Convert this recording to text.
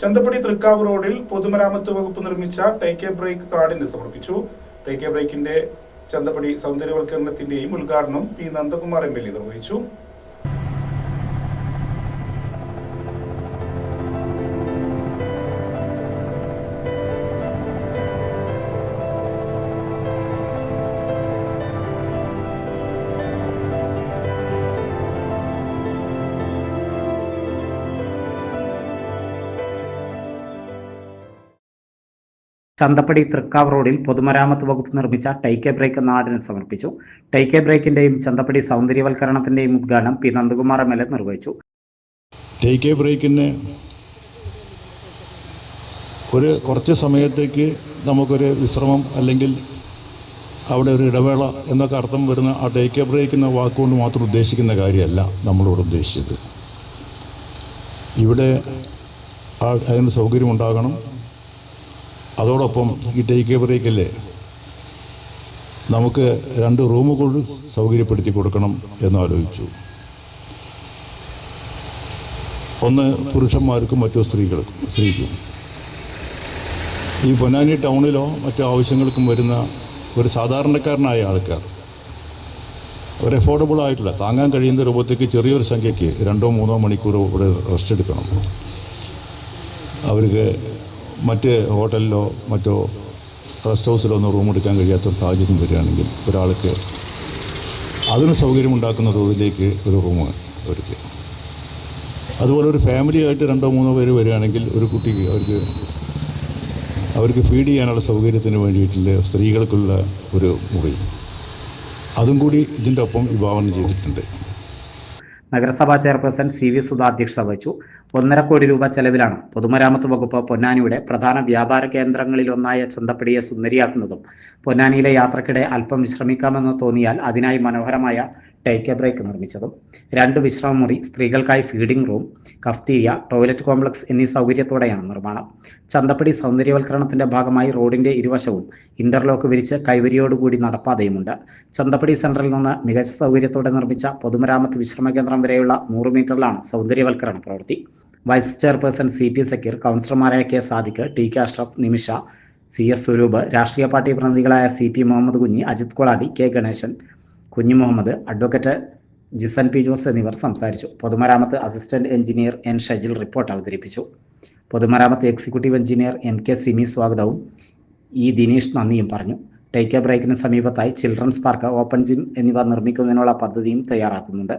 ചന്തപ്പടി തൃക്കാവ് റോഡിൽ പൊതുമരാമത്ത് വകുപ്പ് നിർമ്മിച്ച ടേക്ക് എ ബ്രേക്ക് നാടിന് സമർപ്പിച്ചു. ടേക്ക് എ ബ്രേക്കിന്റെ ചന്തപ്പടി സൗന്ദര്യവൽക്കരണത്തിന്റെയും ഉദ്ഘാടനം പി നന്ദകുമാർ MLA നിർവഹിച്ചു. ചന്തപ്പടി തൃക്കാവ് റോഡിൽ പൊതുമരാമത്ത് വകുപ്പ് നിർമ്മിച്ച ടേക്ക് എ ബ്രേക്ക് നാടിന് സമർപ്പിച്ചു. ടേക്ക് എ ബ്രേക്കിന്റെയും ചന്തപ്പടി സൗന്ദര്യവൽക്കരണത്തിന്റെയും ഉദ്ഘാടനം പി നന്ദകുമാർ MLA നിർവഹിച്ചു. ടേക്ക് എ ബ്രേക്കിന് കുറച്ച് സമയത്തേക്ക് നമുക്കൊരു വിശ്രമം അല്ലെങ്കിൽ അവിടെ ഒരു ഇടവേള എന്നൊക്കെ അർത്ഥം വരുന്ന ആ ടേക്ക് എ ബ്രേക്ക് എന്ന വാക്കുകൊണ്ട് മാത്രം ഉദ്ദേശിക്കുന്ന കാര്യമല്ല നമ്മളോട് ഉദ്ദേശിച്ചത്. ഇവിടെ അതിന് സൗകര്യമുണ്ടാകണം. അതോടൊപ്പം ഈ ടേക്ക് എ ബ്രേക്കിൽ നമുക്ക് 2 റൂമുകൾ സൗകര്യപ്പെടുത്തി കൊടുക്കണം എന്നാലോചിച്ചു. ഒന്ന് പുരുഷന്മാർക്കും മറ്റു സ്ത്രീക്കും. ഈ പൊന്നാനി ടൗണിലോ മറ്റു ആവശ്യങ്ങൾക്കും വരുന്ന ഒരു സാധാരണക്കാരനായ ആൾക്കാർ ഒരു അഫോർഡബിൾ ആയിട്ടുള്ള താങ്ങാൻ കഴിയുന്ന രൂപത്തേക്ക് ചെറിയൊരു സംഖ്യയ്ക്ക് 2-3 മണിക്കൂർ ഇവിടെ റെസ്റ്റ് എടുക്കണം. അവർക്ക് മറ്റ് ഹോട്ടലിലോ മറ്റോ റെസ്റ്റ് ഹൗസിലോ ഒന്നും റൂം എടുക്കാൻ കഴിയാത്തൊരു സാഹചര്യം വരികയാണെങ്കിൽ ഒരാൾക്ക് അതിന് സൗകര്യമുണ്ടാക്കുന്ന തോതിലേക്ക് ഒരു റൂം ഒരുക്കുക. അതുപോലെ ഒരു ഫാമിലി ആയിട്ട് 2-3 പേര് വരികയാണെങ്കിൽ ഒരു കുട്ടിക്ക് അവർക്ക് ഫീഡ് ചെയ്യാനുള്ള സൗകര്യത്തിന് വേണ്ടിയിട്ടുള്ള സ്ത്രീകൾക്കുള്ള ഒരു മുറി അതും കൂടി ഇതിൻ്റെ ഒപ്പം വിഭാവനം ചെയ്തിട്ടുണ്ട്. നഗരസഭാ ചെയർപേഴ്സൺ CV സുധ അധ്യക്ഷത വഹിച്ചു. 1.5 കോടി രൂപ ചെലവിലാണ് പൊതുമരാമത്ത് വകുപ്പ് പൊന്നാനിയുടെ പ്രധാന വ്യാപാര കേന്ദ്രങ്ങളിലൊന്നായ ചന്തപ്പടിയെ സുന്ദരിയാക്കുന്നതും പൊന്നാനിയിലെ യാത്രക്കിടെ അല്പം വിശ്രമിക്കാമെന്ന് തോന്നിയാൽ അതിനായി മനോഹരമായ ടേക്ക് എ ബ്രേക്ക് നിർമ്മിച്ചതും 2 വിശ്രമമുറി, സ്ത്രീകൾക്കായി feeding room, cafeteria, toilet complex എന്നീ സൗകര്യത്തോടെയാണ് നിർമ്മാണം. ചന്തപ്പടി സൗന്ദര്യവൽക്കരണത്തിന്റെ ഭാഗമായി റോഡിന്റെ ഇരുവശവും ഇന്റർലോക്ക് വിരിച്ച് കൈവരിയോടുകൂടി നടപ്പാതയുമുണ്ട്. ചന്തപ്പടി സെന്ററിൽ നിന്ന് മികച്ച സൗകര്യത്തോടെ നിർമ്മിച്ച പൊതുമരാമത്ത് വിശ്രമ കേന്ദ്രം വരെയുള്ള 100 മീറ്ററിലാണ് സൗന്ദര്യവൽക്കരണ പ്രവൃത്തി. വൈസ് ചെയർപേഴ്സൺ CP സക്കീർ, കൗൺസിലർമാരായ K സാദിഖ്, TK അഷ്റഫ്, നിമിഷ, CS സ്വരൂപ്, രാഷ്ട്രീയ party പ്രതിനിധികളായ CP Muhammad Kunhi, Ajith Koladi, K Ganesan, കുഞ്ഞു മുഹമ്മദ്, അഡ്വക്കേറ്റ് ജിസൻ P ജോസ് എന്നിവർ സംസാരിച്ചു. പൊതുമരാമത്ത് assistant engineer N Shajil report അവതരിപ്പിച്ചു. പൊതുമരാമത്ത് എക്സിക്യൂട്ടീവ് എഞ്ചിനീയർ MK സിമി സ്വാഗതവും E ദിനേഷ് നന്ദിയും പറഞ്ഞു. ടേക്ക് എ ബ്രേക്കിന് സമീപത്തായി ചിൽഡ്രൻസ് പാർക്ക്, ഓപ്പൺ ജിം എന്നിവ നിർമ്മിക്കുന്നതിനുള്ള പദ്ധതിയും തയ്യാറാക്കുന്നുണ്ട്.